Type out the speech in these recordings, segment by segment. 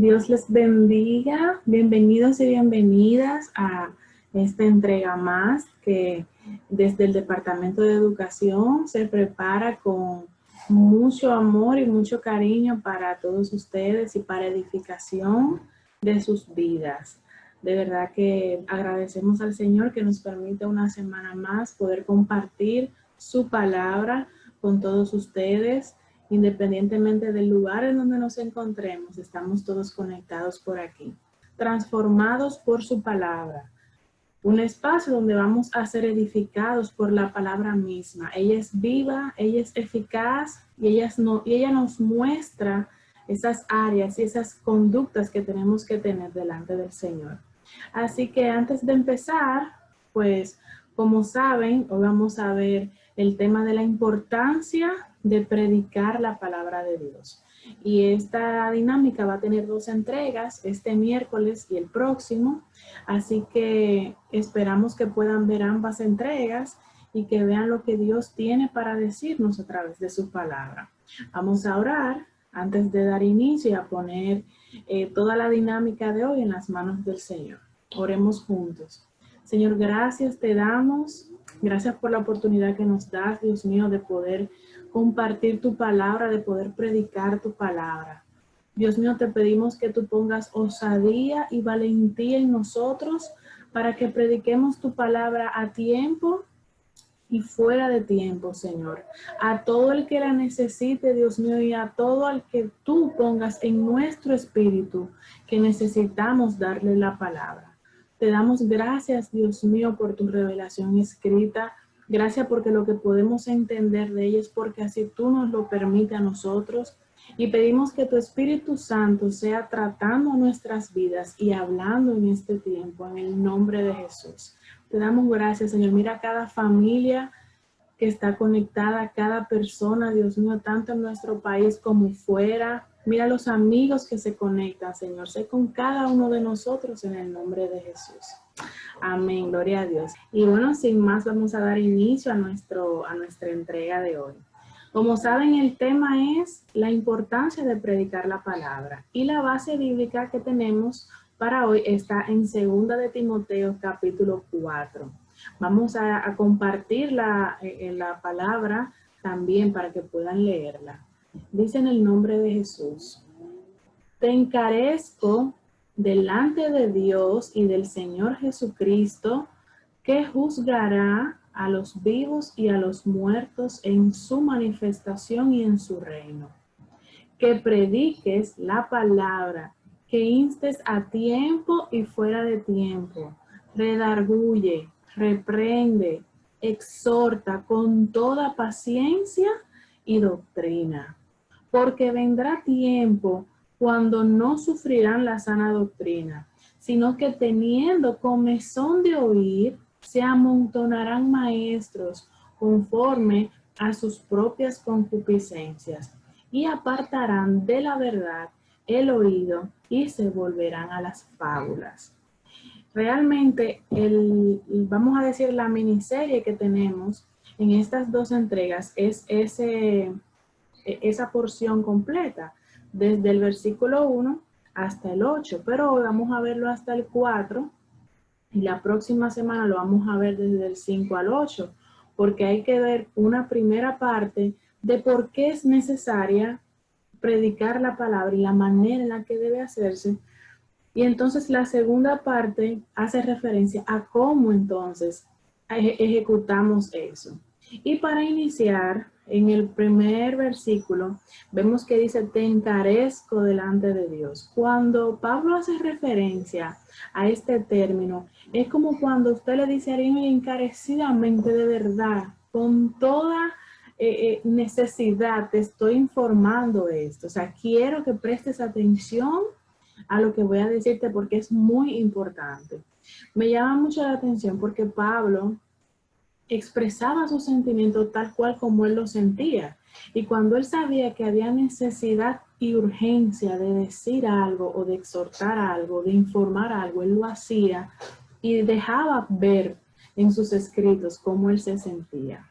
Dios les bendiga. Bienvenidos y bienvenidas a esta entrega más que desde el Departamento de Educación se prepara con mucho amor y mucho cariño para todos ustedes y para edificación de sus vidas. De verdad que agradecemos al Señor que nos permite una semana más poder compartir su palabra con todos ustedes. Independientemente del lugar en donde nos encontremos, estamos todos conectados por aquí, transformados por su palabra. Un espacio donde vamos a ser edificados por la palabra misma. Ella es viva, ella es eficaz y ella nos muestra esas áreas y esas conductas que tenemos que tener delante del Señor. Así que antes de empezar, pues como saben, hoy vamos a ver el tema de la importancia de predicar la palabra de Dios. Y esta dinámica va a tener 2 entregas, este miércoles y el próximo. Así que esperamos que puedan ver ambas entregas y que vean lo que Dios tiene para decirnos a través de su palabra. Vamos a orar antes de dar inicio y a poner toda la dinámica de hoy en las manos del Señor. Oremos juntos. Señor, gracias te damos. Gracias por la oportunidad que nos das, Dios mío, de poder compartir tu palabra, de poder predicar tu palabra. Dios mío, te pedimos que tú pongas osadía y valentía en nosotros para que prediquemos tu palabra a tiempo y fuera de tiempo, Señor. A todo el que la necesite, Dios mío, y a todo el que tú pongas en nuestro espíritu que necesitamos darle la palabra. Te damos gracias, Dios mío, por tu revelación escrita. Gracias porque lo que podemos entender de ella es porque así tú nos lo permites a nosotros. Y pedimos que tu Espíritu Santo sea tratando nuestras vidas y hablando en este tiempo, en el nombre de Jesús. Te damos gracias, Señor. Mira cada familia que está conectada, cada persona, Dios mío, tanto en nuestro país como fuera. Mira los amigos que se conectan, Señor. Sé con cada uno de nosotros en el nombre de Jesús. Amén, gloria a Dios. Y bueno, sin más, vamos a dar inicio a nuestra entrega de hoy. Como saben, el tema es la importancia de predicar la palabra. Y la base bíblica que tenemos para hoy está en 2 de Timoteo, capítulo 4. Vamos a compartir la palabra también para que puedan leerla. Dice en el nombre de Jesús: te encarezco delante de Dios y del Señor Jesucristo, que juzgará a los vivos y a los muertos en su manifestación y en su reino. Que prediques la palabra, que instes a tiempo y fuera de tiempo, redarguye, reprende, exhorta con toda paciencia y doctrina. Porque vendrá tiempo cuando no sufrirán la sana doctrina, sino que teniendo comezón de oír, se amontonarán maestros conforme a sus propias concupiscencias y apartarán de la verdad el oído y se volverán a las fábulas. Realmente, vamos a decir, la miniserie que tenemos en estas 2 entregas es esa porción completa, desde el versículo 1 hasta el 8, pero hoy vamos a verlo hasta el 4 y la próxima semana lo vamos a ver desde el 5 al 8, porque hay que ver una primera parte de por qué es necesaria predicar la palabra y la manera en la que debe hacerse. Y entonces la segunda parte hace referencia a cómo entonces ejecutamos eso. Y para iniciar, en el primer versículo, vemos que dice, te encarezco delante de Dios. Cuando Pablo hace referencia a este término, es como cuando usted le dice a alguien encarecidamente, de verdad, con toda necesidad, te estoy informando de esto. O sea, quiero que prestes atención a lo que voy a decirte porque es muy importante. Me llama mucho la atención porque Pablo expresaba sus sentimientos tal cual como él lo sentía. Y cuando él sabía que había necesidad y urgencia de decir algo o de exhortar algo, de informar algo, él lo hacía y dejaba ver en sus escritos cómo él se sentía.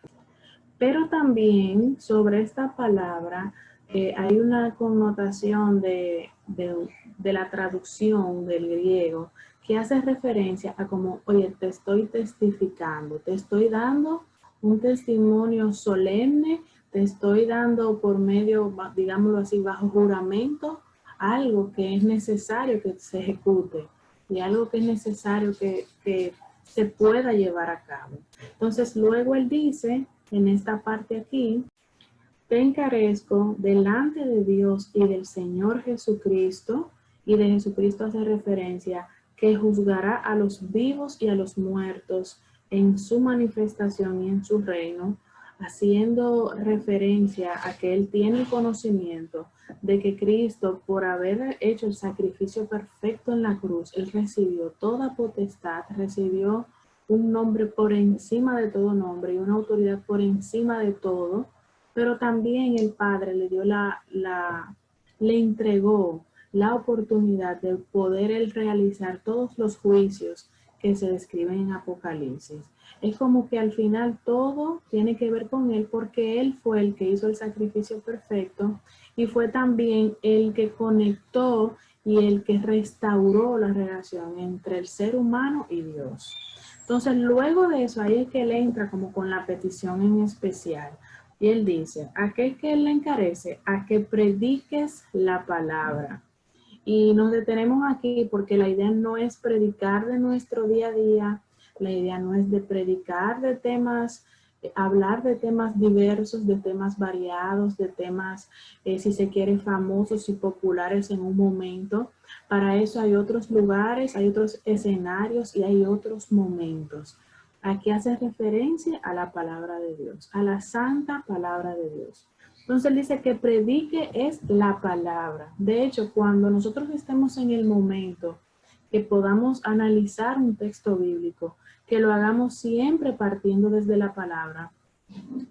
Pero también sobre esta palabra hay una connotación de de la traducción del griego, que hace referencia a como, oye, te estoy testificando, te estoy dando un testimonio solemne, te estoy dando por medio, digámoslo así, bajo juramento, algo que es necesario que se ejecute y algo que es necesario que se pueda llevar a cabo. Entonces, luego él dice, en esta parte aquí, te encarezco delante de Dios y del Señor Jesucristo, y de Jesucristo hace referencia, que juzgará a los vivos y a los muertos en su manifestación y en su reino, haciendo referencia a que él tiene el conocimiento de que Cristo, por haber hecho el sacrificio perfecto en la cruz, él recibió toda potestad, recibió un nombre por encima de todo nombre y una autoridad por encima de todo, pero también el Padre le dio le entregó la oportunidad de poder él realizar todos los juicios que se describen en Apocalipsis. Es como que al final todo tiene que ver con él porque él fue el que hizo el sacrificio perfecto y fue también el que conectó y el que restauró la relación entre el ser humano y Dios. Entonces, luego de eso, ahí es que él entra como con la petición en especial. Y él dice, ¿a qué es que él le encarece? A que prediques la palabra. Y nos detenemos aquí porque la idea no es predicar de nuestro día a día, la idea no es de predicar de temas, hablar de temas diversos, de temas variados, de temas, si se quiere, famosos y populares en un momento. Para eso hay otros lugares, hay otros escenarios y hay otros momentos. Aquí hace referencia a la palabra de Dios, a la santa palabra de Dios. Entonces él dice que predique es la palabra. De hecho, cuando nosotros estemos en el momento que podamos analizar un texto bíblico, que lo hagamos siempre partiendo desde la palabra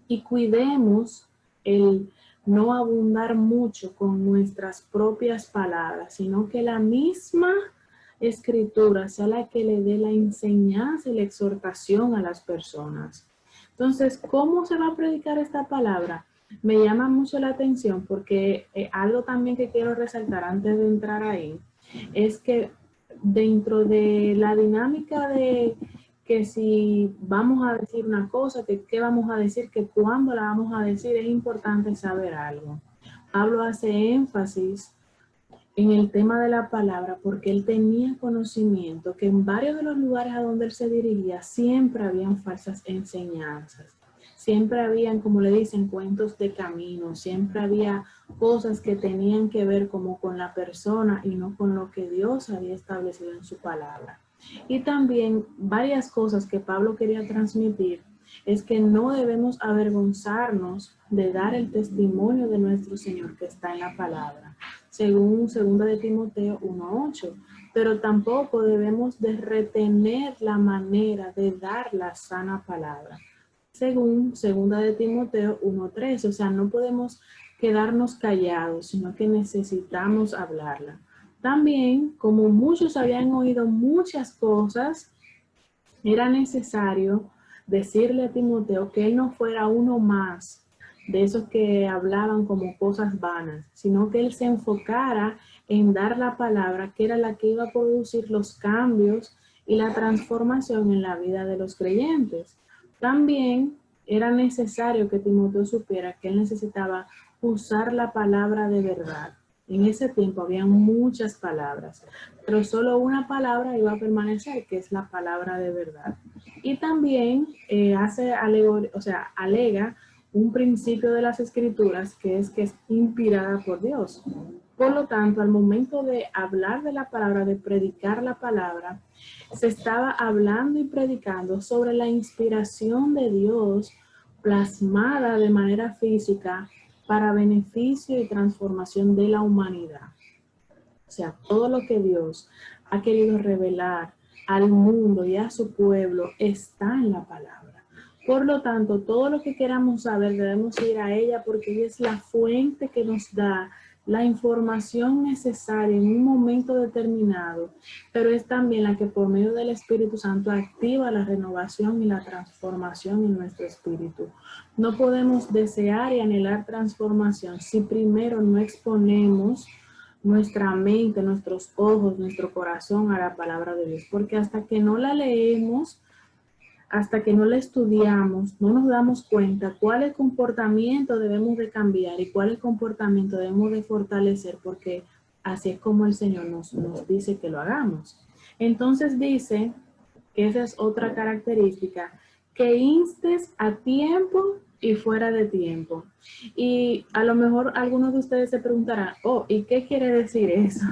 y cuidemos el no abundar mucho con nuestras propias palabras, sino que la misma escritura sea la que le dé la enseñanza y la exhortación a las personas. Entonces, ¿cómo se va a predicar esta palabra? Me llama mucho la atención porque algo también que quiero resaltar antes de entrar ahí es que dentro de la dinámica de que si vamos a decir una cosa, que qué vamos a decir, que cuándo la vamos a decir, es importante saber algo. Pablo hace énfasis en el tema de la palabra porque él tenía conocimiento que en varios de los lugares a donde él se dirigía siempre habían falsas enseñanzas. Siempre habían, como le dicen, cuentos de camino, siempre había cosas que tenían que ver como con la persona y no con lo que Dios había establecido en su palabra. Y también varias cosas que Pablo quería transmitir es que no debemos avergonzarnos de dar el testimonio de nuestro Señor que está en la palabra, según 2 de Timoteo 1:8, pero tampoco debemos de retener la manera de dar la sana palabra, según 2 de Timoteo 1:13, o sea, no podemos quedarnos callados, sino que necesitamos hablarla. También, como muchos habían oído muchas cosas, era necesario decirle a Timoteo que él no fuera uno más de esos que hablaban como cosas vanas, sino que él se enfocara en dar la palabra que era la que iba a producir los cambios y la transformación en la vida de los creyentes. También era necesario que Timoteo supiera que él necesitaba usar la palabra de verdad. En ese tiempo había muchas palabras, pero solo una palabra iba a permanecer, que es la palabra de verdad. Y también alega un principio de las escrituras que es inspirada por Dios. Por lo tanto, al momento de hablar de la palabra, de predicar la palabra, se estaba hablando y predicando sobre la inspiración de Dios plasmada de manera física para beneficio y transformación de la humanidad. O sea, todo lo que Dios ha querido revelar al mundo y a su pueblo está en la palabra. Por lo tanto, todo lo que queramos saber debemos ir a ella porque ella es la fuente que nos da la información necesaria en un momento determinado, pero es también la que por medio del Espíritu Santo activa la renovación y la transformación en nuestro espíritu. No podemos desear y anhelar transformación si primero no exponemos nuestra mente, nuestros ojos, nuestro corazón a la palabra de Dios, porque hasta que no la leemos, hasta que no la estudiamos, no nos damos cuenta cuál comportamiento debemos de cambiar y cuál comportamiento debemos de fortalecer, porque así es como el Señor nos dice que lo hagamos. Entonces dice que esa es otra característica, que instes a tiempo y fuera de tiempo. Y a lo mejor algunos de ustedes se preguntarán, oh, ¿y qué quiere decir eso?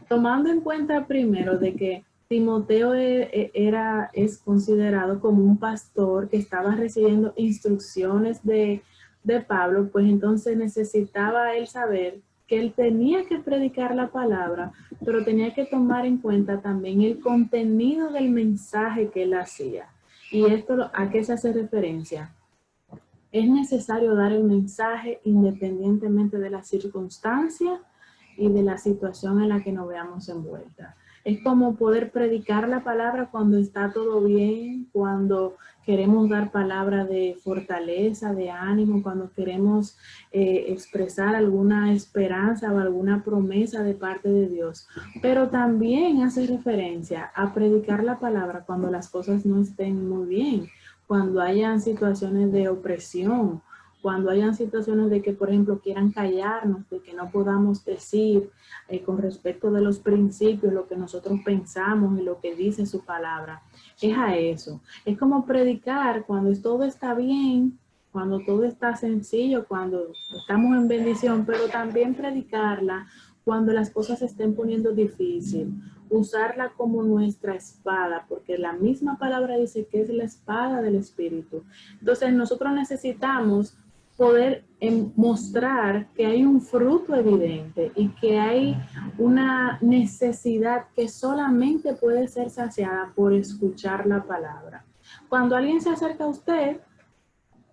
Tomando en cuenta primero de que Timoteo es considerado como un pastor que estaba recibiendo instrucciones de Pablo, pues entonces necesitaba él saber que él tenía que predicar la palabra, pero tenía que tomar en cuenta también el contenido del mensaje que él hacía. Y esto, ¿a qué se hace referencia? Es necesario dar el mensaje independientemente de la circunstancia y de la situación en la que nos veamos envueltas. Es como poder predicar la palabra cuando está todo bien, cuando queremos dar palabra de fortaleza, de ánimo, cuando queremos expresar alguna esperanza o alguna promesa de parte de Dios. Pero también hace referencia a predicar la palabra cuando las cosas no estén muy bien, cuando hayan situaciones de opresión, cuando hayan situaciones de que, por ejemplo, quieran callarnos, de que no podamos decir con respecto de los principios lo que nosotros pensamos y lo que dice su palabra. Es a eso. Es como predicar cuando todo está bien, cuando todo está sencillo, cuando estamos en bendición, pero también predicarla cuando las cosas se estén poniendo difícil, usarla como nuestra espada, porque la misma palabra dice que es la espada del Espíritu. Entonces nosotros necesitamos poder mostrar que hay un fruto evidente y que hay una necesidad que solamente puede ser saciada por escuchar la palabra. Cuando alguien se acerca a usted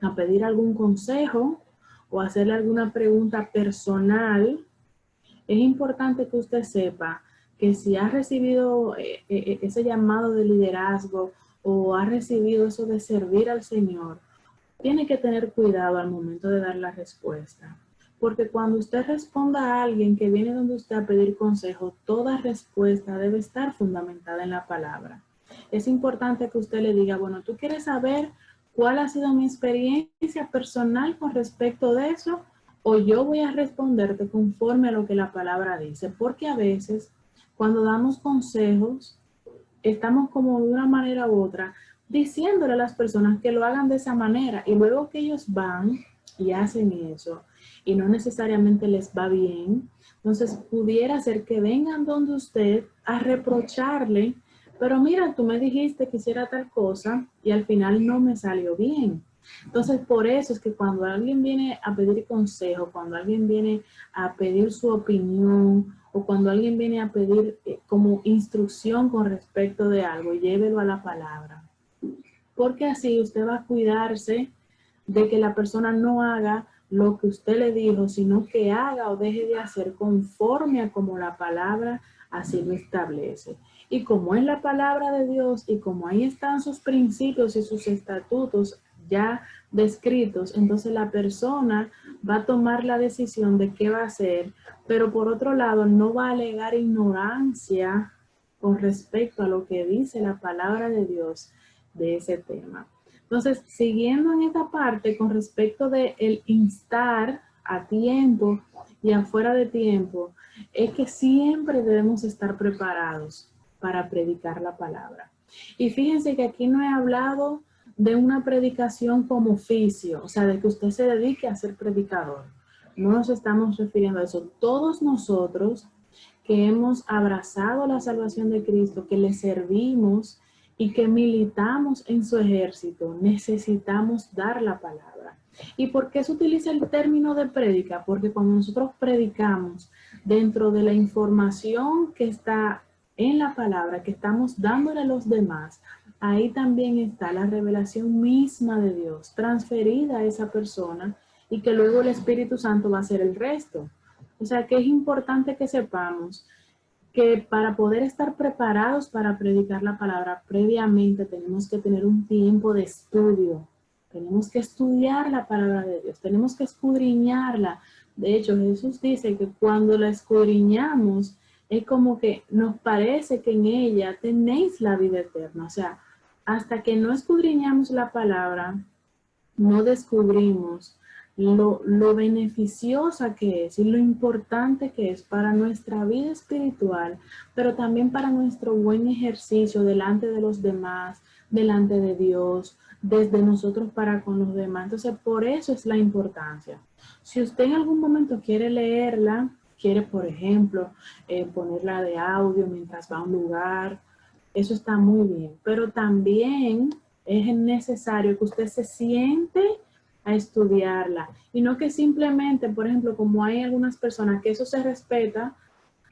a pedir algún consejo o hacerle alguna pregunta personal, es importante que usted sepa que si ha recibido ese llamado de liderazgo o ha recibido eso de servir al Señor, tiene que tener cuidado al momento de dar la respuesta. Porque cuando usted responda a alguien que viene donde usted a pedir consejo, toda respuesta debe estar fundamentada en la palabra. Es importante que usted le diga, bueno, ¿tú quieres saber cuál ha sido mi experiencia personal con respecto de eso? O yo voy a responderte conforme a lo que la palabra dice. Porque a veces, cuando damos consejos, estamos como de una manera u otra diciéndole a las personas que lo hagan de esa manera y luego que ellos van y hacen eso y no necesariamente les va bien, entonces pudiera ser que vengan donde usted a reprocharle, pero mira, tú me dijiste que hiciera tal cosa y al final no me salió bien. Entonces, por eso es que cuando alguien viene a pedir consejo, cuando alguien viene a pedir su opinión, o cuando alguien viene a pedir como instrucción con respecto de algo, llévelo a la palabra. Porque así usted va a cuidarse de que la persona no haga lo que usted le dijo, sino que haga o deje de hacer conforme a como la palabra así lo establece. Y como es la palabra de Dios y como ahí están sus principios y sus estatutos ya descritos, entonces la persona va a tomar la decisión de qué va a hacer, pero por otro lado no va a alegar ignorancia con respecto a lo que dice la palabra de Dios de ese tema. Entonces, siguiendo en esta parte con respecto de el instar a tiempo y afuera de tiempo, es que siempre debemos estar preparados para predicar la palabra. Y fíjense que aquí no he hablado de una predicación como oficio, o sea, de que usted se dedique a ser predicador. No nos estamos refiriendo a eso. Todos nosotros que hemos abrazado la salvación de Cristo, que le servimos y que militamos en su ejército, necesitamos dar la palabra. ¿Y por qué se utiliza el término de prédica? Porque cuando nosotros predicamos dentro de la información que está en la palabra, que estamos dándole a los demás, ahí también está la revelación misma de Dios, transferida a esa persona y que luego el Espíritu Santo va a hacer el resto. O sea que es importante que sepamos que para poder estar preparados para predicar la palabra, previamente tenemos que tener un tiempo de estudio. Tenemos que estudiar la palabra de Dios, tenemos que escudriñarla De hecho, Jesús dice que cuando la escudriñamos, es como que nos parece que en ella tenéis la vida eterna. O sea, hasta que no escudriñamos la palabra, no descubrimos lo beneficiosa que es y lo importante que es para nuestra vida espiritual, pero también para nuestro buen ejercicio delante de los demás, delante de Dios, desde nosotros para con los demás. Entonces, por eso es la importancia. Si usted en algún momento quiere leerla, quiere, por ejemplo, ponerla de audio mientras va a un lugar, eso está muy bien, pero también es necesario que usted se siente a estudiarla y no que simplemente, por ejemplo, como hay algunas personas que eso se respeta,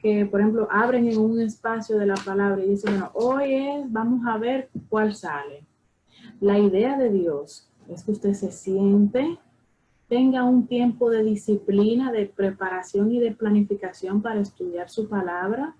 que por ejemplo abren en un espacio de la palabra y dicen, bueno, vamos a ver cuál sale. La idea de Dios es que usted se siente, tenga un tiempo de disciplina, de preparación y de planificación para estudiar su palabra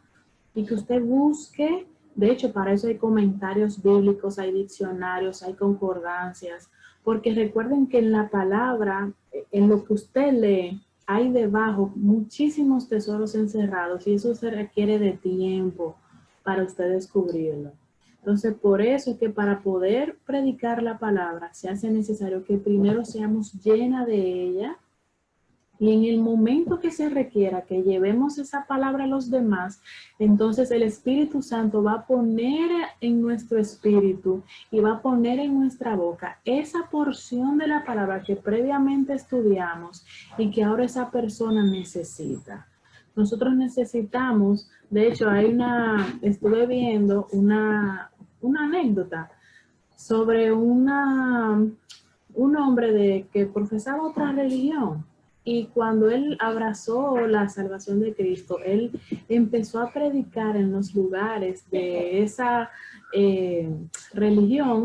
y que usted busque. De hecho, para eso hay comentarios bíblicos, hay diccionarios, hay concordancias, porque recuerden que en la palabra, en lo que usted lee, hay debajo muchísimos tesoros encerrados y eso se requiere de tiempo para usted descubrirlo. Entonces, por eso es que para poder predicar la palabra se hace necesario que primero seamos llenas de ella. Y en el momento que se requiera que llevemos esa palabra a los demás, entonces el Espíritu Santo va a poner en nuestro espíritu y va a poner en nuestra boca esa porción de la palabra que previamente estudiamos y que ahora esa persona necesita. Nosotros necesitamos, de hecho, estuve viendo una anécdota sobre un hombre que profesaba otra religión. Y cuando él abrazó la salvación de Cristo, él empezó a predicar en los lugares de esa religión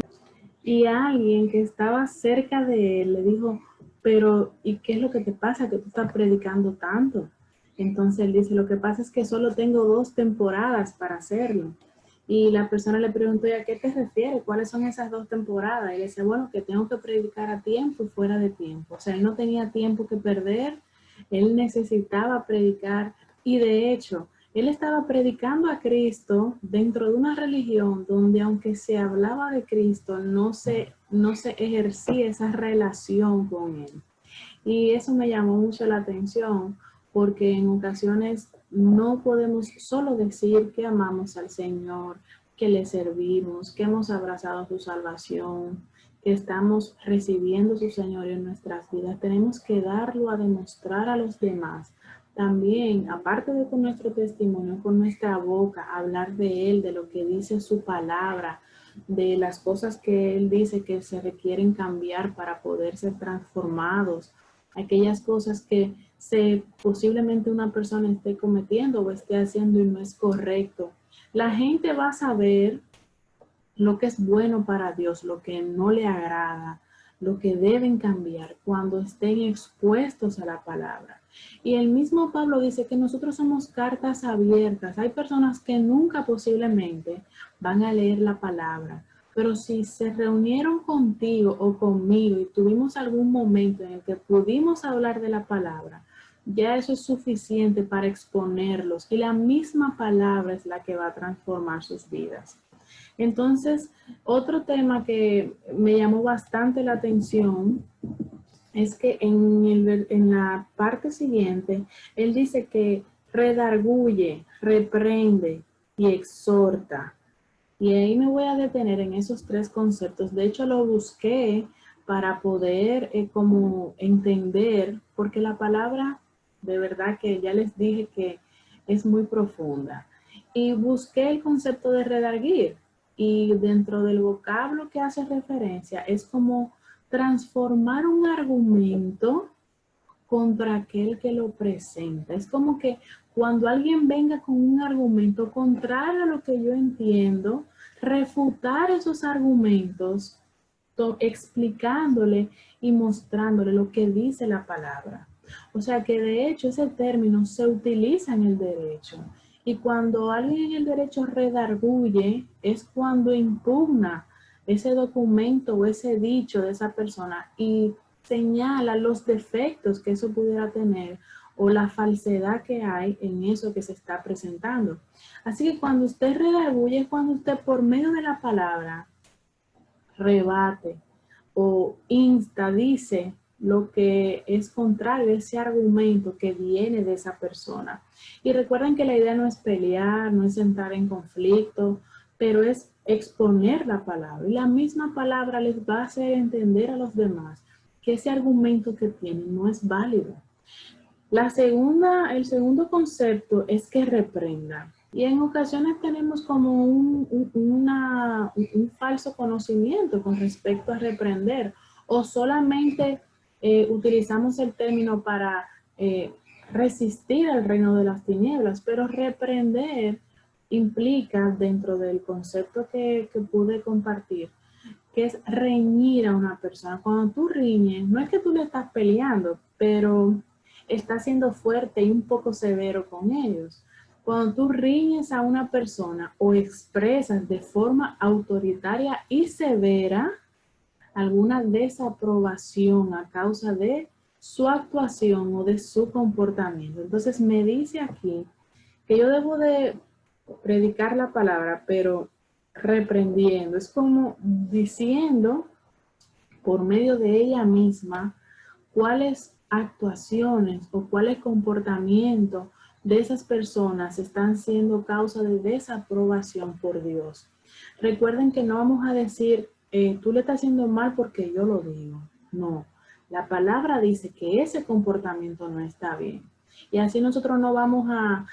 y alguien que estaba cerca de él le dijo, pero ¿y qué es lo que te pasa que tú estás predicando tanto? Entonces él dice, lo que pasa es que solo tengo 2 temporadas para hacerlo. Y la persona le preguntó, ¿y a qué te refieres? ¿Cuáles son esas 2 temporadas? Y le dice, bueno, que tengo que predicar a tiempo y fuera de tiempo. O sea, él no tenía tiempo que perder, él necesitaba predicar. Y de hecho, él estaba predicando a Cristo dentro de una religión donde aunque se hablaba de Cristo, no se ejercía esa relación con él. Y eso me llamó mucho la atención porque en ocasiones no podemos solo decir que amamos al Señor, que le servimos, que hemos abrazado su salvación, que estamos recibiendo su Señor en nuestras vidas. Tenemos que darlo a demostrar a los demás. También, aparte de con nuestro testimonio, con nuestra boca, hablar de Él, de lo que dice su palabra, de las cosas que Él dice que se requieren cambiar para poder ser transformados, aquellas cosas que posiblemente una persona esté cometiendo o esté haciendo y no es correcto. La gente va a saber lo que es bueno para Dios, lo que no le agrada, lo que deben cambiar cuando estén expuestos a la palabra. Y el mismo Pablo dice que nosotros somos cartas abiertas. Hay personas que nunca posiblemente van a leer la palabra, pero si se reunieron contigo o conmigo y tuvimos algún momento en el que pudimos hablar de la palabra, ya eso es suficiente para exponerlos y la misma palabra es la que va a transformar sus vidas. Entonces, otro tema que me llamó bastante la atención es que en la parte siguiente, él dice que redarguye, reprende y exhorta. Y ahí me voy a detener en esos 3 conceptos. De hecho, lo busqué para poder como entender, porque la palabra, de verdad que ya les dije que es muy profunda. Y busqué el concepto de redarguir. Y dentro del vocablo que hace referencia, es como transformar un argumento contra aquel que lo presenta. Es como que cuando alguien venga con un argumento contrario a lo que yo entiendo, refutar esos argumentos, explicándole y mostrándole lo que dice la palabra. O sea que de hecho ese término se utiliza en el derecho. Y cuando alguien en el derecho redarguye, es cuando impugna ese documento o ese dicho de esa persona y señala los defectos que eso pudiera tener o la falsedad que hay en eso que se está presentando. Así que cuando usted redarguye es cuando usted por medio de la palabra rebate o insta, dice lo que es contrario a ese argumento que viene de esa persona. Y recuerden que la idea no es pelear, no es entrar en conflicto, pero es exponer la palabra. Y la misma palabra les va a hacer entender a los demás que ese argumento que tienen no es válido. El segundo concepto es que reprenda. Y en ocasiones tenemos como un falso conocimiento con respecto a reprender, o solamente utilizamos el término para resistir al reino de las tinieblas, pero reprender implica, dentro del concepto que pude compartir, que es reñir a una persona. Cuando tú riñes, no es que tú le estás peleando, pero estás siendo fuerte y un poco severo con ellos. Cuando tú riñes a una persona o expresas de forma autoritaria y severa alguna desaprobación a causa de su actuación o de su comportamiento. Entonces me dice aquí que yo debo de predicar la palabra, pero reprendiendo. Es como diciendo por medio de ella misma cuáles actuaciones o cuáles comportamientos de esas personas están siendo causa de desaprobación por Dios. Recuerden que no vamos a decir, tú le estás haciendo mal porque yo lo digo. No, la palabra dice que ese comportamiento no está bien. Y así nosotros no vamos a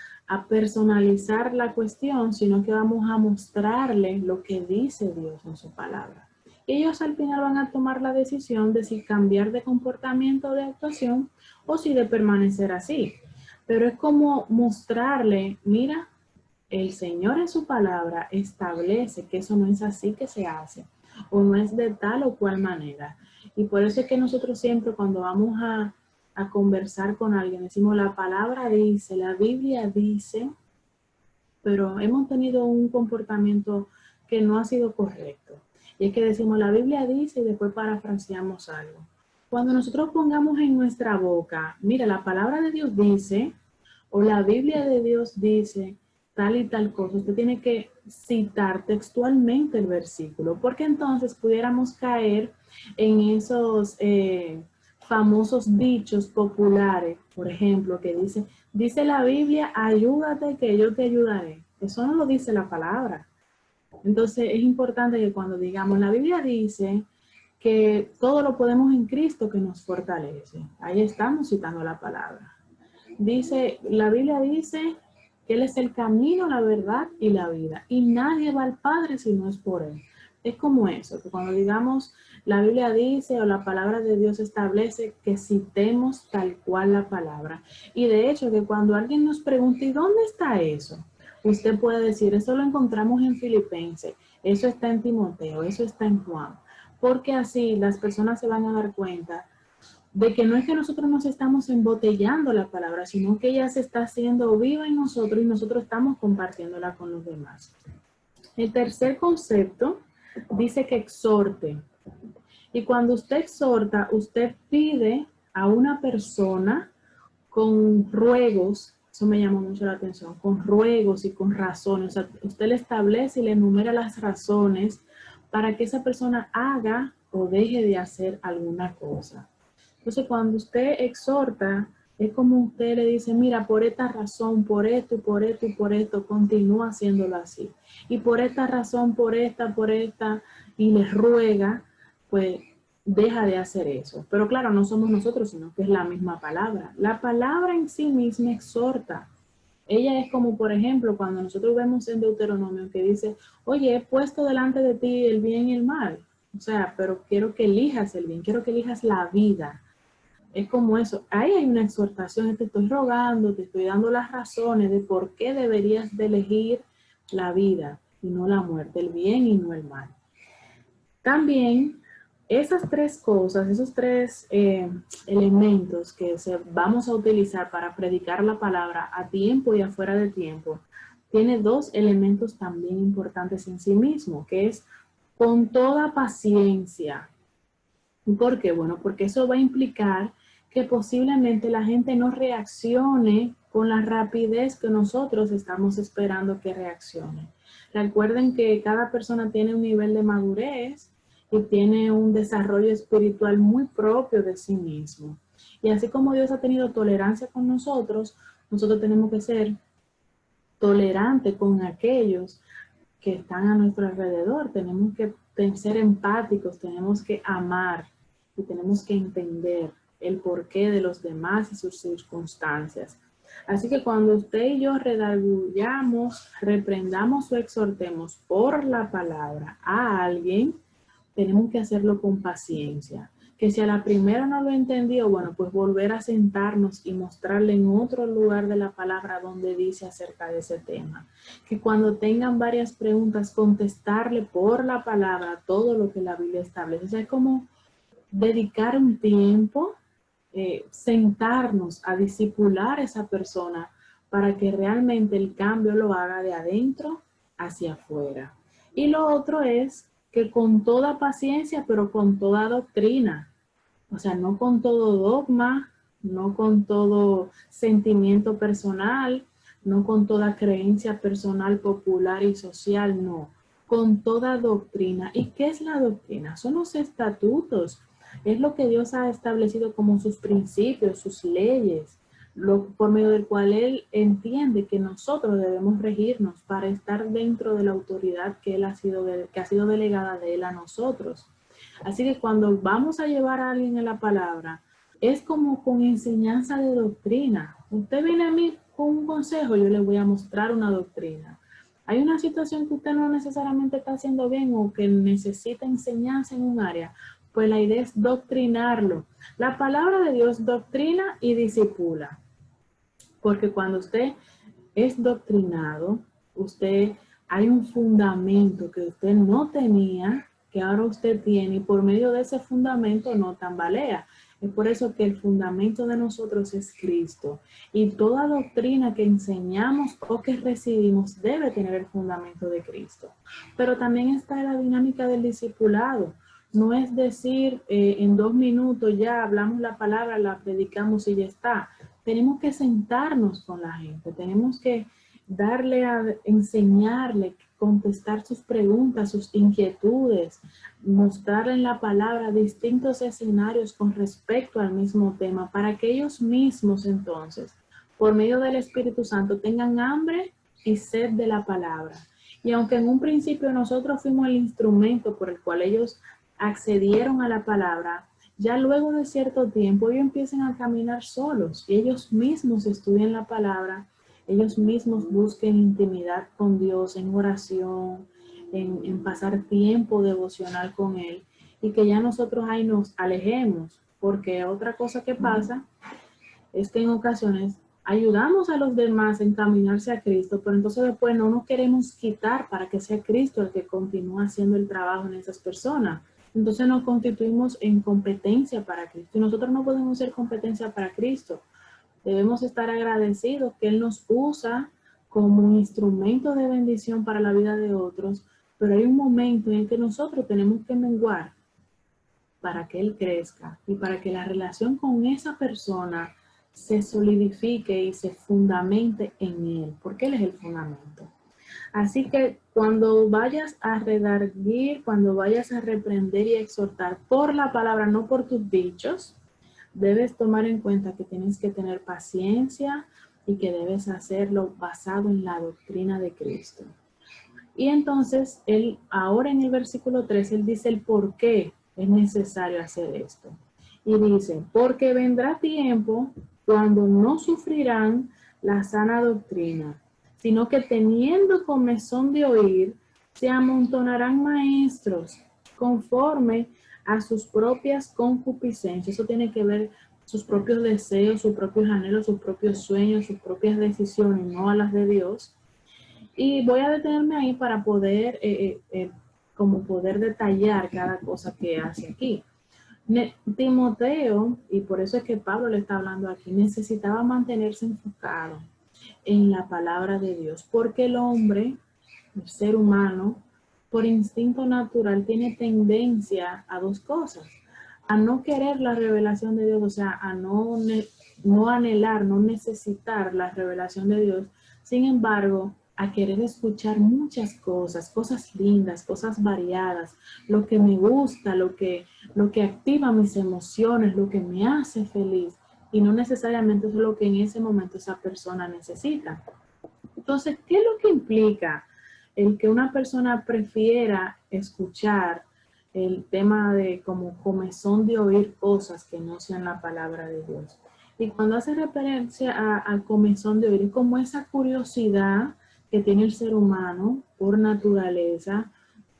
personalizar la cuestión, sino que vamos a mostrarle lo que dice Dios en su palabra. Ellos al final van a tomar la decisión de si cambiar de comportamiento o de actuación o si de permanecer así. Pero es como mostrarle, mira, el Señor en su palabra establece que eso no es así que se hace o no es de tal o cual manera. Y por eso es que nosotros siempre cuando vamos a conversar con alguien decimos la palabra dice, la Biblia dice, pero hemos tenido un comportamiento que no ha sido correcto. Y es que decimos, la Biblia dice y después parafraseamos algo. Cuando nosotros pongamos en nuestra boca, mira, la palabra de Dios dice, o la Biblia de Dios dice tal y tal cosa, usted tiene que citar textualmente el versículo, porque entonces pudiéramos caer en esos famosos dichos populares, por ejemplo, que dice la Biblia, ayúdate que yo te ayudaré. Eso no lo dice la palabra. Entonces es importante que cuando digamos, la Biblia dice que todo lo podemos en Cristo que nos fortalece. Ahí estamos citando la palabra. La Biblia dice que Él es el camino, la verdad y la vida. Y nadie va al Padre si no es por Él. Es como eso, que cuando digamos, la Biblia dice o la palabra de Dios establece que citemos tal cual la palabra. Y de hecho, que cuando alguien nos pregunte, ¿y dónde está eso? Usted puede decir, eso lo encontramos en Filipenses, eso está en Timoteo, eso está en Juan. Porque así las personas se van a dar cuenta de que no es que nosotros nos estamos embotellando la palabra, sino que ella se está haciendo viva en nosotros y nosotros estamos compartiéndola con los demás. El tercer concepto dice que exhorte. Y cuando usted exhorta, usted pide a una persona con ruegos, eso me llamó mucho la atención, con ruegos y con razones. O sea, usted le establece y le enumera las razones para que esa persona haga o deje de hacer alguna cosa. Entonces, cuando usted exhorta, es como usted le dice, mira, por esta razón, por esto, y por esto, y por esto, continúa haciéndolo así. Y por esta razón, por esta, y les ruega, pues deja de hacer eso. Pero claro, no somos nosotros, sino que es la misma palabra. La palabra en sí misma exhorta. Ella es como, por ejemplo, cuando nosotros vemos en Deuteronomio que dice, oye, he puesto delante de ti el bien y el mal. O sea, pero quiero que elijas el bien, quiero que elijas la vida. Es como eso. Ahí hay una exhortación, te estoy rogando, te estoy dando las razones de por qué deberías de elegir la vida y no la muerte, el bien y no el mal. También esas tres cosas, esos tres elementos que vamos a utilizar para predicar la palabra a tiempo y afuera de tiempo, tiene dos elementos también importantes en sí mismo, que es con toda paciencia. ¿Por qué? Bueno, porque eso va a implicar que posiblemente la gente no reaccione con la rapidez que nosotros estamos esperando que reaccione. Recuerden que cada persona tiene un nivel de madurez y tiene un desarrollo espiritual muy propio de sí mismo. Y así como Dios ha tenido tolerancia con nosotros, nosotros tenemos que ser tolerantes con aquellos que están a nuestro alrededor. Tenemos que ser empáticos, tenemos que amar y tenemos que entender el porqué de los demás y sus circunstancias. Así que cuando usted y yo redarguyamos, reprendamos o exhortemos por la palabra a alguien, tenemos que hacerlo con paciencia. Que si a la primera no lo entendió, bueno, pues volver a sentarnos y mostrarle en otro lugar de la palabra donde dice acerca de ese tema. Que cuando tengan varias preguntas, contestarle por la palabra todo lo que la Biblia establece. O sea, es como dedicar un tiempo, sentarnos a discipular a esa persona para que realmente el cambio lo haga de adentro hacia afuera. Y lo otro es que con toda paciencia, pero con toda doctrina, o sea, no con todo dogma, no con todo sentimiento personal, no con toda creencia personal, popular y social, no, con toda doctrina. ¿Y qué es la doctrina? Son los estatutos, es lo que Dios ha establecido como sus principios, sus leyes, por medio del cual Él entiende que nosotros debemos regirnos para estar dentro de la autoridad que ha sido delegada de Él a nosotros. Así que cuando vamos a llevar a alguien en la palabra, es como con enseñanza de doctrina. Usted viene a mí con un consejo, yo le voy a mostrar una doctrina. Hay una situación que usted no necesariamente está haciendo bien o que necesita enseñanza en un área, pues la idea es doctrinarlo. La palabra de Dios doctrina y disipula. Porque cuando usted es doctrinado, hay un fundamento que usted no tenía, que ahora usted tiene, y por medio de ese fundamento no tambalea. Es por eso que el fundamento de nosotros es Cristo. Y toda doctrina que enseñamos o que recibimos debe tener el fundamento de Cristo. Pero también está la dinámica del discipulado. No es decir, en 2 minutos ya hablamos la palabra, la predicamos y ya está. Tenemos que sentarnos con la gente, tenemos que enseñarle, contestar sus preguntas, sus inquietudes, mostrarle en la palabra distintos escenarios con respecto al mismo tema, para que ellos mismos entonces, por medio del Espíritu Santo, tengan hambre y sed de la palabra. Y aunque en un principio nosotros fuimos el instrumento por el cual ellos accedieron a la palabra, ya luego de cierto tiempo ellos empiezan a caminar solos y ellos mismos estudian la palabra, ellos mismos busquen intimidad con Dios en oración, en pasar tiempo devocional con Él, y que ya nosotros ahí nos alejemos, porque otra cosa que pasa es que en ocasiones ayudamos a los demás a encaminarse a Cristo, pero entonces después no nos queremos quitar para que sea Cristo el que continúe haciendo el trabajo en esas personas. Entonces nos constituimos en competencia para Cristo. Y nosotros no podemos ser competencia para Cristo. Debemos estar agradecidos que Él nos usa como un instrumento de bendición para la vida de otros, pero hay un momento en que nosotros tenemos que menguar para que Él crezca y para que la relación con esa persona se solidifique y se fundamente en Él, porque Él es el fundamento. Así que cuando vayas a redarguir, cuando vayas a reprender y exhortar por la palabra, no por tus dichos, debes tomar en cuenta que tienes que tener paciencia y que debes hacerlo basado en la doctrina de Cristo. Y entonces, ahora en el versículo 3, él dice el por qué es necesario hacer esto. Y dice, porque vendrá tiempo cuando no sufrirán la sana doctrina, sino que teniendo comezón de oír, se amontonarán maestros conforme a sus propias concupiscencias. Eso tiene que ver sus propios deseos, sus propios anhelos, sus propios sueños, sus propias decisiones, no a las de Dios. Y voy a detenerme ahí para poder, como poder detallar cada cosa que hace aquí. Timoteo, y por eso es que Pablo le está hablando aquí, necesitaba mantenerse enfocado en la palabra de Dios, porque el hombre, el ser humano, por instinto natural tiene tendencia a 2 cosas, a no querer la revelación de Dios, o sea, a no anhelar, no necesitar la revelación de Dios, sin embargo, a querer escuchar muchas cosas, cosas lindas, cosas variadas, lo que me gusta, lo que activa mis emociones, lo que me hace feliz, y no necesariamente es lo que en ese momento esa persona necesita. Entonces, ¿qué es lo que implica el que una persona prefiera escuchar el tema de como comezón de oír cosas que no sean la palabra de Dios? Y cuando hace referencia al comezón de oír, es como esa curiosidad que tiene el ser humano por naturaleza,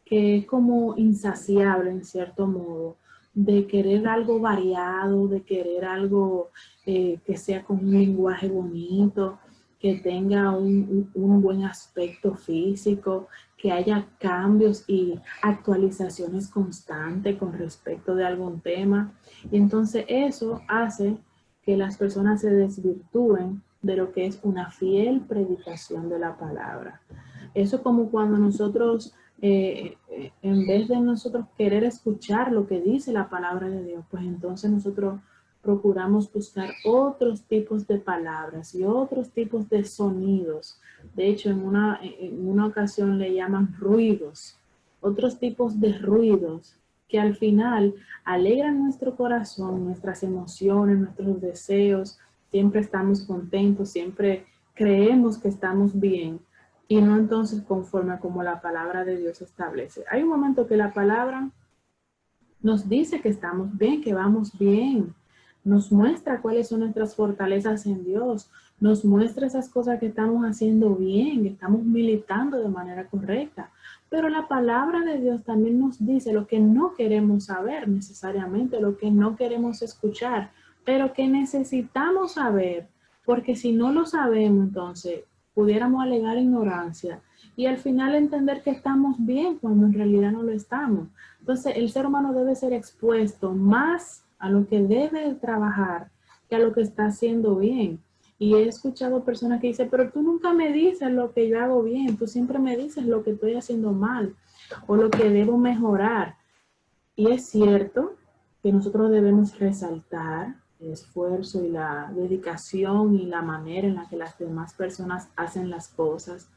que es como insaciable en cierto modo, de querer algo variado, de querer algo que sea con un lenguaje bonito, que tenga un buen aspecto físico, que haya cambios y actualizaciones constantes con respecto de algún tema. Y entonces eso hace que las personas se desvirtúen de lo que es una fiel predicación de la palabra. Eso como cuando nosotros, en vez de nosotros querer escuchar lo que dice la palabra de Dios, pues entonces nosotros procuramos buscar otros tipos de palabras y otros tipos de sonidos. De hecho, en una ocasión le llaman ruidos, otros tipos de ruidos que al final alegran nuestro corazón, nuestras emociones, nuestros deseos. Siempre estamos contentos, siempre creemos que estamos bien y no entonces conforme como la palabra de Dios establece. Hay un momento que la palabra nos dice que estamos bien, que vamos bien, nos muestra cuáles son nuestras fortalezas en Dios, nos muestra esas cosas que estamos haciendo bien, que estamos militando de manera correcta. Pero la palabra de Dios también nos dice lo que no queremos saber necesariamente, lo que no queremos escuchar, pero que necesitamos saber, porque si no lo sabemos, entonces pudiéramos alegar ignorancia y al final entender que estamos bien cuando en realidad no lo estamos. Entonces, el ser humano debe ser expuesto más a lo que debe trabajar que a lo que está haciendo bien. Y he escuchado personas que dicen, pero tú nunca me dices lo que yo hago bien, tú siempre me dices lo que estoy haciendo mal o lo que debo mejorar. Y es cierto que nosotros debemos resaltar el esfuerzo y la dedicación y la manera en la que las demás personas hacen las cosas.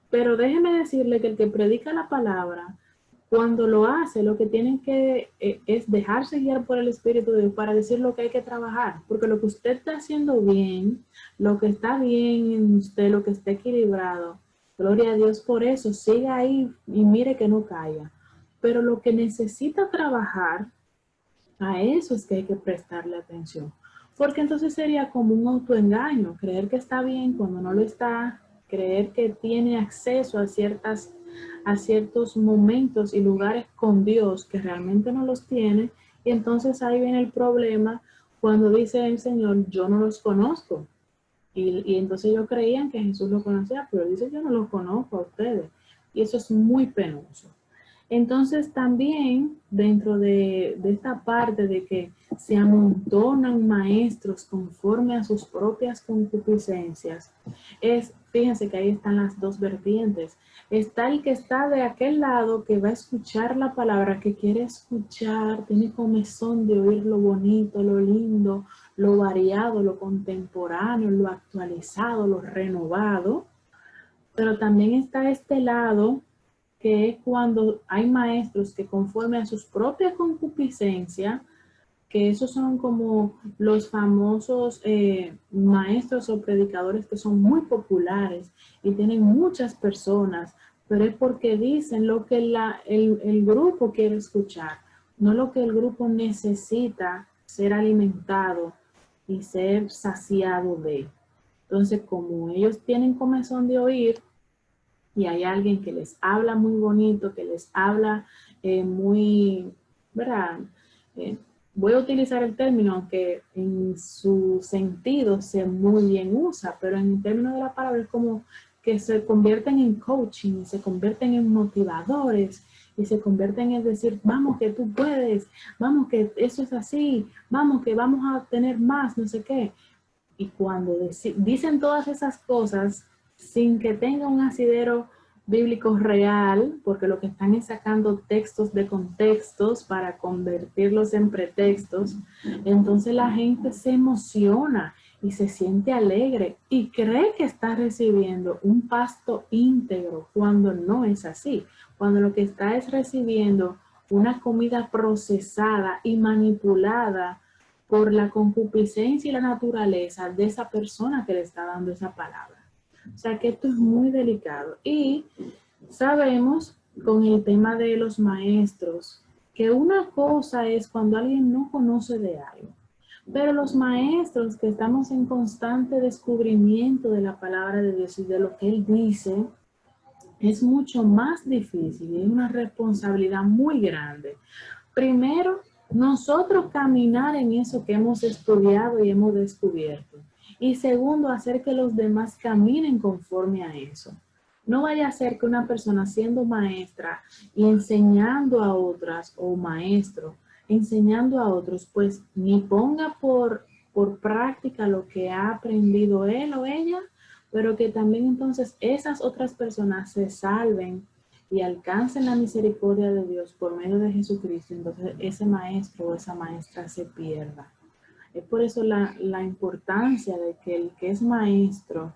Pero déjeme decirle que el que predica la palabra, cuando lo hace, lo que tiene que es dejarse guiar por el Espíritu de Dios para decir lo que hay que trabajar. Porque lo que usted está haciendo bien, lo que está bien en usted, lo que está equilibrado, gloria a Dios por eso, siga ahí y mire que no caiga. Pero lo que necesita trabajar, a eso es que hay que prestarle atención. Porque entonces sería como un autoengaño, creer que está bien cuando no lo está, creer que tiene acceso a ciertos momentos y lugares con Dios que realmente no los tiene. Y entonces ahí viene el problema cuando dice el Señor, yo no los conozco. Y entonces ellos creían que Jesús lo conocía, pero dice, yo no los conozco a ustedes. Y eso es muy penoso. Entonces también dentro de esta parte de que se amontonan maestros conforme a sus propias concupiscencias, fíjense que ahí están las dos vertientes. Está el que está de aquel lado que va a escuchar la palabra, que quiere escuchar, tiene comezón de oír lo bonito, lo lindo, lo variado, lo contemporáneo, lo actualizado, lo renovado. Pero también está este lado que es cuando hay maestros que conforme a sus propias concupiscencias, que esos son como los famosos maestros o predicadores que son muy populares y tienen muchas personas, pero es porque dicen lo que el grupo quiere escuchar, no lo que el grupo necesita ser alimentado y ser saciado de. Entonces, como ellos tienen comezón de oír, y hay alguien que les habla muy bonito, que les habla muy, ¿verdad? Voy a utilizar el término, aunque en su sentido se muy bien usa, pero en términos de la palabra es como que se convierten en coaching, se convierten en motivadores y se convierten en decir, vamos que tú puedes, vamos que eso es así, vamos que vamos a tener más, no sé qué. Y cuando dicen todas esas cosas sin que tenga un asidero bíblico real, porque lo que están es sacando textos de contextos para convertirlos en pretextos, entonces la gente se emociona y se siente alegre y cree que está recibiendo un pasto íntegro cuando no es así, cuando lo que está es recibiendo una comida procesada y manipulada por la concupiscencia y la naturaleza de esa persona que le está dando esa palabra. O sea que esto es muy delicado. Y sabemos con el tema de los maestros que una cosa es cuando alguien no conoce de algo, pero los maestros que estamos en constante descubrimiento de la palabra de Dios y de lo que Él dice, es mucho más difícil y es una responsabilidad muy grande. Primero, nosotros caminar en eso que hemos estudiado y hemos descubierto. Y segundo, hacer que los demás caminen conforme a eso. No vaya a ser que una persona siendo maestra y enseñando a otras, o maestro, enseñando a otros, pues ni ponga por práctica lo que ha aprendido él o ella, pero que también entonces esas otras personas se salven y alcancen la misericordia de Dios por medio de Jesucristo, entonces ese maestro o esa maestra se pierda. Es por eso la importancia de que el que es maestro,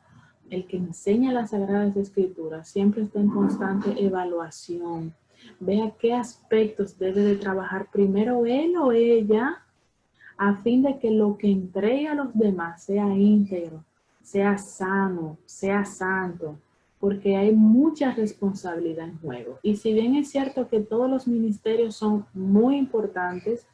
el que enseña las Sagradas Escrituras, siempre está en constante evaluación. Vea qué aspectos debe de trabajar primero él o ella a fin de que lo que entregue a los demás sea íntegro, sea sano, sea santo, porque hay mucha responsabilidad en juego. Y si bien es cierto que todos los ministerios son muy importantes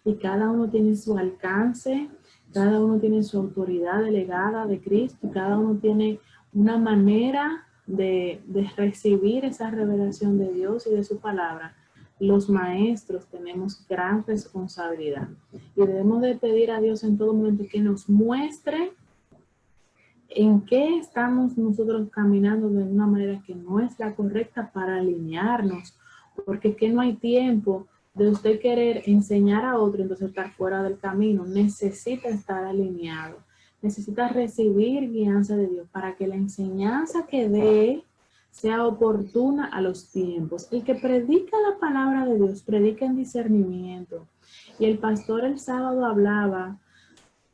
y cada uno tiene su alcance, cada uno tiene su autoridad delegada de Cristo, cada uno tiene una manera de recibir esa revelación de Dios y de su palabra, los maestros tenemos gran responsabilidad y debemos de pedir a Dios en todo momento que nos muestre en qué estamos nosotros caminando de una manera que no es la correcta para alinearnos, porque es que no hay tiempo de usted querer enseñar a otro, entonces estar fuera del camino. Necesita estar alineado, necesita recibir guianza de Dios para que la enseñanza que dé sea oportuna a los tiempos. El que predica la palabra de Dios, predica en discernimiento. Y el pastor el sábado hablaba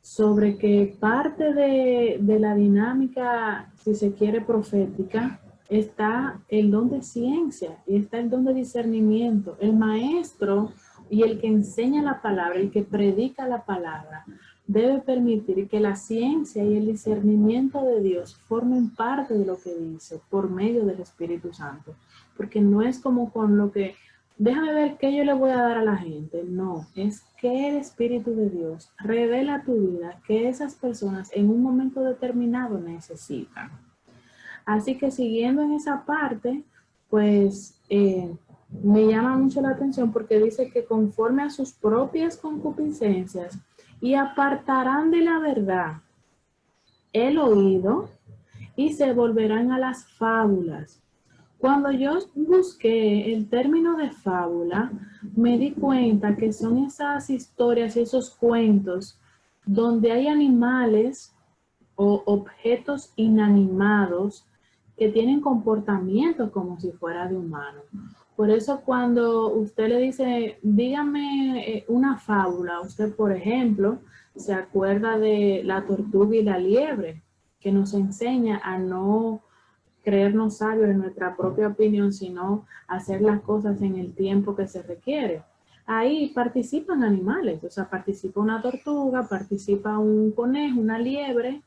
sobre que parte de la dinámica, si se quiere, profética, está el don de ciencia y está el don de discernimiento. El maestro y el que enseña la palabra, el que predica la palabra, debe permitir que la ciencia y el discernimiento de Dios formen parte de lo que dice por medio del Espíritu Santo. Porque no es como con lo que déjame ver qué yo le voy a dar a la gente. No, es que el Espíritu de Dios revela a tu vida que esas personas en un momento determinado necesitan. Así que siguiendo en esa parte, pues me llama mucho la atención porque dice que conforme a sus propias concupiscencias y apartarán de la verdad el oído y se volverán a las fábulas. Cuando yo busqué el término de fábula, me di cuenta que son esas historias y esos cuentos donde hay animales o objetos inanimados que tienen comportamiento como si fuera de humano. Por eso cuando usted le dice, dígame una fábula, usted por ejemplo se acuerda de la tortuga y la liebre, que nos enseña a no creernos sabios en nuestra propia opinión, sino hacer las cosas en el tiempo que se requiere. Ahí participan animales, o sea, participa una tortuga, participa un conejo, una liebre,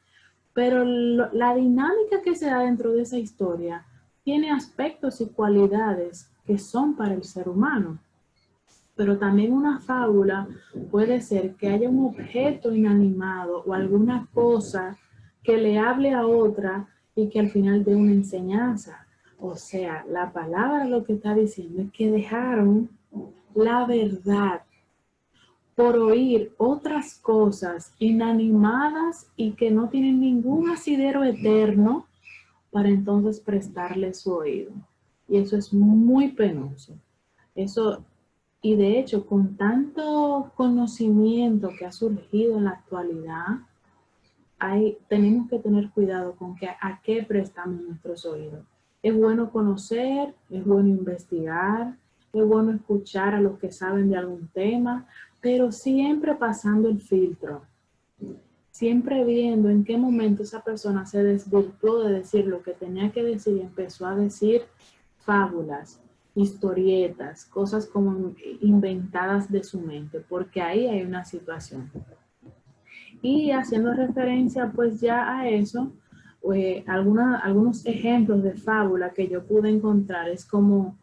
pero la dinámica que se da dentro de esa historia tiene aspectos y cualidades que son para el ser humano. Pero también una fábula puede ser que haya un objeto inanimado o alguna cosa que le hable a otra y que al final dé una enseñanza. O sea, la palabra lo que está diciendo es que dejaron la verdad por oír otras cosas inanimadas y que no tienen ningún asidero eterno para entonces prestarle su oído. Y eso es muy penoso. Eso, y de hecho, con tanto conocimiento que ha surgido en la actualidad, tenemos que tener cuidado con a qué prestamos nuestros oídos. Es bueno conocer, es bueno investigar, es bueno escuchar a los que saben de algún tema, pero siempre pasando el filtro, siempre viendo en qué momento esa persona se desvirtuó de decir lo que tenía que decir y empezó a decir fábulas, historietas, cosas como inventadas de su mente, porque ahí hay una situación. Y haciendo referencia pues ya a eso, algunos ejemplos de fábula que yo pude encontrar es como,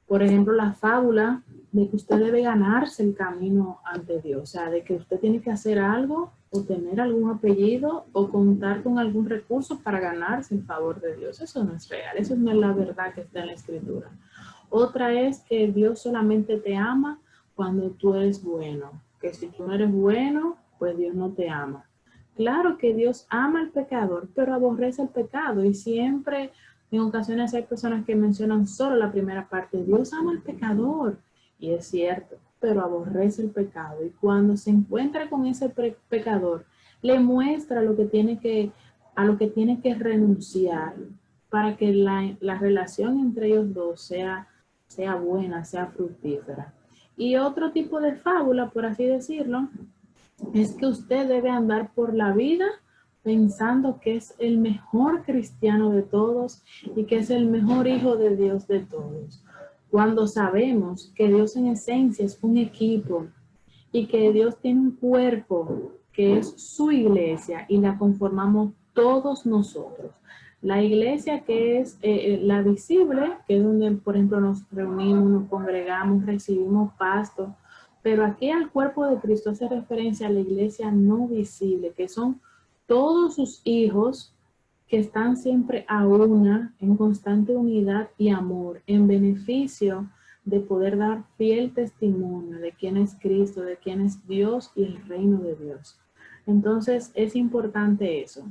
por ejemplo, la fábula de que usted debe ganarse el camino ante Dios, o sea, de que usted tiene que hacer algo o tener algún apellido o contar con algún recurso para ganarse el favor de Dios. Eso no es real, eso no es la verdad que está en la Escritura. Otra es que Dios solamente te ama cuando tú eres bueno, que si tú no eres bueno, pues Dios no te ama. Claro que Dios ama al pecador, pero aborrece el pecado y siempre, en ocasiones hay personas que mencionan solo la primera parte. Dios ama al pecador y es cierto, pero aborrece el pecado. Y cuando se encuentra con ese pecador, le muestra lo que tiene a lo que tiene que renunciar para que la relación entre ellos dos sea buena, sea fructífera. Y otro tipo de fábula, por así decirlo, es que usted debe andar por la vida pensando que es el mejor cristiano de todos y que es el mejor hijo de Dios de todos. Cuando sabemos que Dios en esencia es un equipo y que Dios tiene un cuerpo que es su iglesia y la conformamos todos nosotros. La iglesia que es la visible, que es donde, por ejemplo, nos reunimos, nos congregamos, recibimos pasto, pero aquí al cuerpo de Cristo hace referencia a la iglesia no visible, que son todos sus hijos que están siempre a una, en constante unidad y amor, en beneficio de poder dar fiel testimonio de quién es Cristo, de quién es Dios y el reino de Dios. Entonces es importante eso,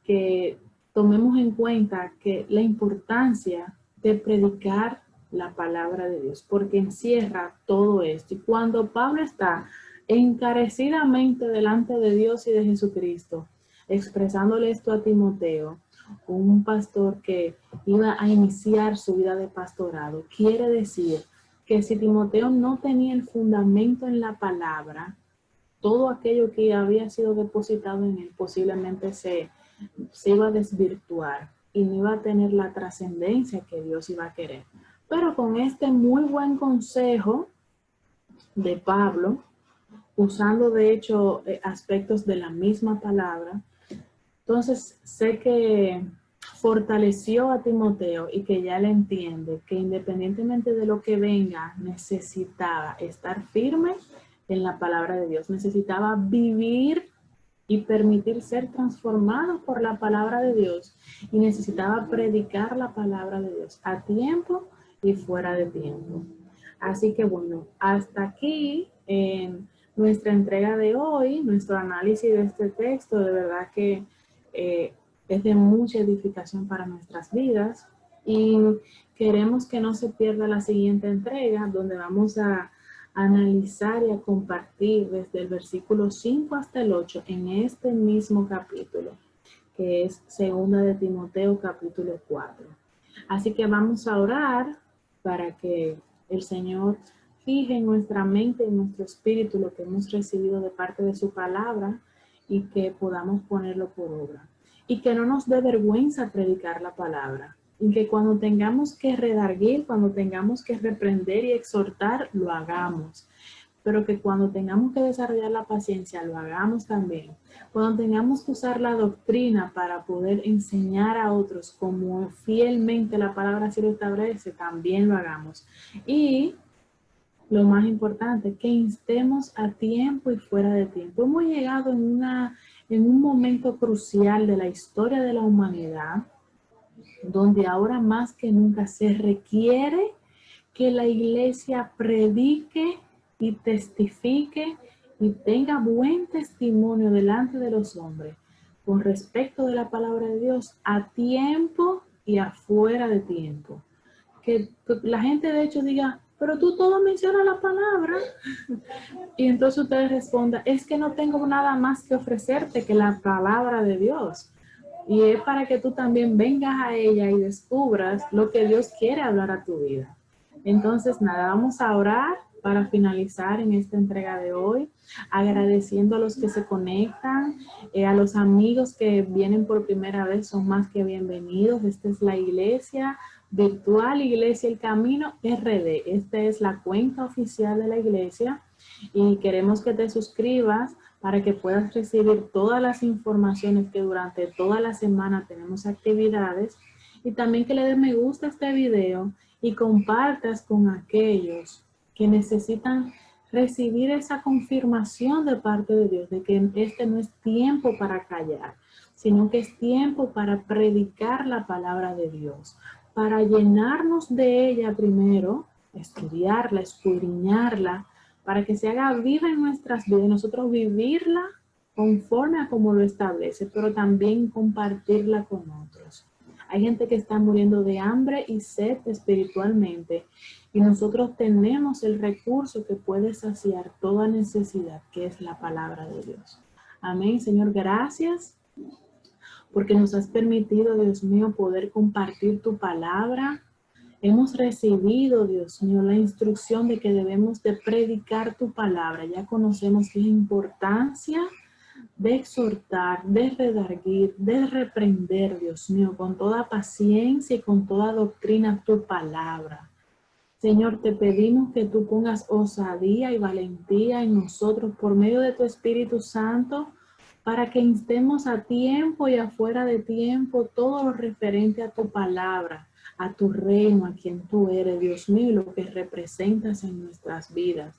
que tomemos en cuenta que la importancia de predicar la palabra de Dios, porque encierra todo esto. Y cuando Pablo está encarecidamente delante de Dios y de Jesucristo, expresándole esto a Timoteo, un pastor que iba a iniciar su vida de pastorado, quiere decir que si Timoteo no tenía el fundamento en la palabra, todo aquello que había sido depositado en él posiblemente se iba a desvirtuar y no iba a tener la trascendencia que Dios iba a querer. Pero con este muy buen consejo de Pablo, usando de hecho aspectos de la misma palabra, entonces sé que fortaleció a Timoteo y que ya le entiende que independientemente de lo que venga, necesitaba estar firme en la palabra de Dios, necesitaba vivir y permitir ser transformado por la palabra de Dios y necesitaba predicar la palabra de Dios a tiempo y fuera de tiempo. Así que bueno, hasta aquí en nuestra entrega de hoy, nuestro análisis de este texto, de verdad que es de mucha edificación para nuestras vidas y queremos que no se pierda la siguiente entrega donde vamos a analizar y a compartir desde el versículo 5 hasta el 8 en este mismo capítulo, que es segunda de Timoteo capítulo 4. Así que vamos a orar para que el Señor fije en nuestra mente y en nuestro espíritu lo que hemos recibido de parte de su palabra y que podamos ponerlo por obra. Y que no nos dé vergüenza predicar la palabra. Y que cuando tengamos que redarguir, cuando tengamos que reprender y exhortar, lo hagamos. Pero que cuando tengamos que desarrollar la paciencia, lo hagamos también. Cuando tengamos que usar la doctrina para poder enseñar a otros como fielmente la palabra así lo establece, también lo hagamos. Y lo más importante, que instemos a tiempo y fuera de tiempo. Hemos llegado en un momento crucial de la historia de la humanidad, donde ahora más que nunca se requiere que la iglesia predique y testifique y tenga buen testimonio delante de los hombres con respecto de la palabra de Dios a tiempo y afuera de tiempo. Que la gente de hecho diga, pero tú todo mencionas la palabra. Y entonces ustedes respondan, es que no tengo nada más que ofrecerte que la palabra de Dios. Y es para que tú también vengas a ella y descubras lo que Dios quiere hablar a tu vida. Entonces, nada, vamos a orar para finalizar en esta entrega de hoy, agradeciendo a los que se conectan, a los amigos que vienen por primera vez, son más que bienvenidos. Esta es la iglesia virtual, Iglesia El Camino RD. Esta es la cuenta oficial de la iglesia y queremos que te suscribas para que puedas recibir todas las informaciones que durante toda la semana tenemos actividades, y también que le des me gusta a este video y compartas con aquellos que necesitan recibir esa confirmación de parte de Dios de que este no es tiempo para callar, sino que es tiempo para predicar la palabra de Dios, para llenarnos de ella primero, estudiarla, escudriñarla, para que se haga viva en nuestras vidas y nosotros vivirla conforme a como lo establece, pero también compartirla con otros. Hay gente que está muriendo de hambre y sed espiritualmente y nosotros tenemos el recurso que puede saciar toda necesidad, que es la palabra de Dios. Amén. Señor, gracias porque nos has permitido, Dios mío, poder compartir tu palabra. Hemos recibido, Dios mío, la instrucción de que debemos de predicar tu palabra. Ya conocemos la importancia de exhortar, de redarguir, de reprender, Dios mío, con toda paciencia y con toda doctrina tu palabra. Señor, te pedimos que tú pongas osadía y valentía en nosotros por medio de tu Espíritu Santo, para que instemos a tiempo y afuera de tiempo todo lo referente a tu palabra, a tu reino, a quien tú eres, Dios mío, y lo que representas en nuestras vidas.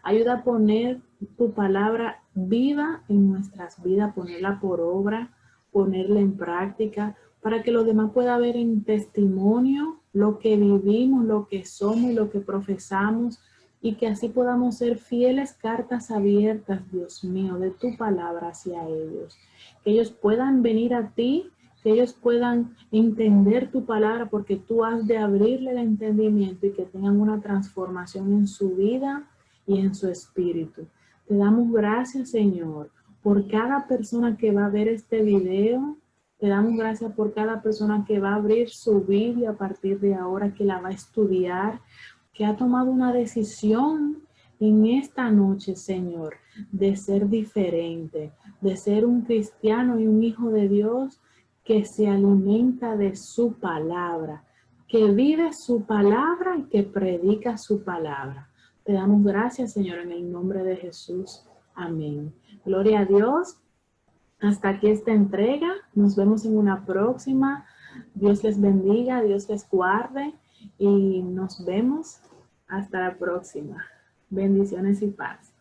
Ayuda a poner tu palabra viva en nuestras vidas, ponerla por obra, ponerla en práctica, para que los demás puedan ver en testimonio lo que vivimos, lo que somos y lo que profesamos, y que así podamos ser fieles cartas abiertas, Dios mío, de tu palabra hacia ellos. Que ellos puedan venir a ti, que ellos puedan entender tu palabra, porque tú has de abrirle el entendimiento y que tengan una transformación en su vida y en su espíritu. Te damos gracias, Señor, por cada persona que va a ver este video. Te damos gracias por cada persona que va a abrir su Biblia a partir de ahora, que la va a estudiar, que ha tomado una decisión en esta noche, Señor, de ser diferente, de ser un cristiano y un hijo de Dios que se alimenta de su palabra, que vive su palabra y que predica su palabra. Te damos gracias, Señor, en el nombre de Jesús. Amén. Gloria a Dios. Hasta aquí esta entrega. Nos vemos en una próxima. Dios les bendiga, Dios les guarde y nos vemos hasta la próxima. Bendiciones y paz.